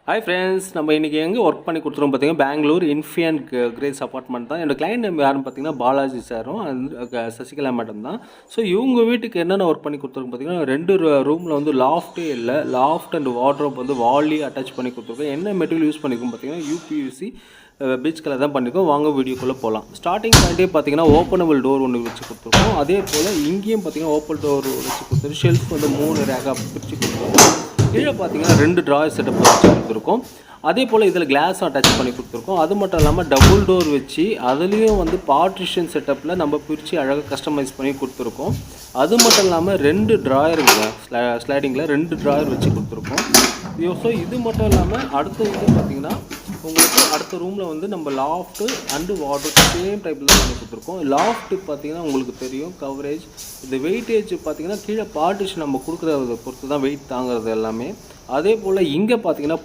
Hi friends, நம்ம இன்றைக்கி எங்கே ஒர்க் பண்ணி கொடுத்துருவோம் பார்த்தீங்கன்னா பெங்களூர் இன்ஃபியன் கிரேஸ் அப்பார்ட்மெண்ட் தான். என்னோட கிளைண்ட் நேம் யாருன்னு பார்த்தீங்கன்னா பாலாஜி சாரும் சசிகலா மேடம் தான். ஸோ இவங்க வீட்டுக்கு என்னென்ன ஒர்க் பண்ணி கொடுத்துருக்கோம் பார்த்தீங்கன்னா 2 ரூமில் வந்து லாஃப்ட்டே இல்லை, லாஃப்ட் அண்ட் வார்ட்ரோப் வந்து வால்லி அட்டாச் பண்ணி கொடுத்துருக்கோம். என்ன மெட்டீரியல் யூஸ் பண்ணியிருக்கோம் பார்த்தீங்கன்னா யூபிவிசி பீச் கலர் தான் பண்ணியிருக்கோம். வாங்க வீடியோக்குள்ளே போகலாம். ஸ்டார்டிங் பாயிண்ட்டே பார்த்தீங்கன்னா ஓப்பனபிள் டோர் ஒன்று வச்சு கொடுத்துருக்கோம். அதே போல் இங்கேயும் பார்த்தீங்கன்னா ஓப்பன் டோர் வச்சு கொடுத்துரு, ஷெல்ஃப் வந்து 3 ரேக்காக பிரித்து கொடுத்துருக்கோம். கீழே பார்த்தீங்கன்னா 2 ட்ராயர் செட்டப் வச்சு கொடுத்துருக்கோம். அதே போல் இதில் கிளாஸும் அட்டாச் பண்ணி கொடுத்துருக்கோம். அது மட்டும் இல்லாமல் டபுள் டோர் வச்சு அதுலேயும் வந்து பார்ட்டிஷன் செட்டப்பில் நம்ம பிரித்து அழகாக கஸ்டமைஸ் பண்ணி கொடுத்துருக்கோம். அது மட்டும் இல்லாமல் 2 ட்ராயருங்க ஸ்லைடிங்கில் 2 ட்ராயர் வச்சு கொடுத்துருக்கோம். ஸோ இது மட்டும் இல்லாமல் அடுத்த இது பார்த்திங்கன்னா உங்களுக்கு அடுத்த ரூமில் வந்து நம்ம லாஃப்ட்டு அண்டு வார்ட்ரோப் சேம் டைப்பில் தான் பண்ணி கொடுத்துருக்கோம். லாஃப்ட்டு பார்த்திங்கன்னா உங்களுக்கு தெரியும் கவரேஜ், இந்த வெயிட்டேஜ் பார்த்திங்கன்னா கீழே பார்ட்டிஷன் நம்ம கொடுக்குறத பொறுத்து தான் வெயிட் தாங்கிறது எல்லாமே. அதே போல் இங்கே பார்த்திங்கன்னா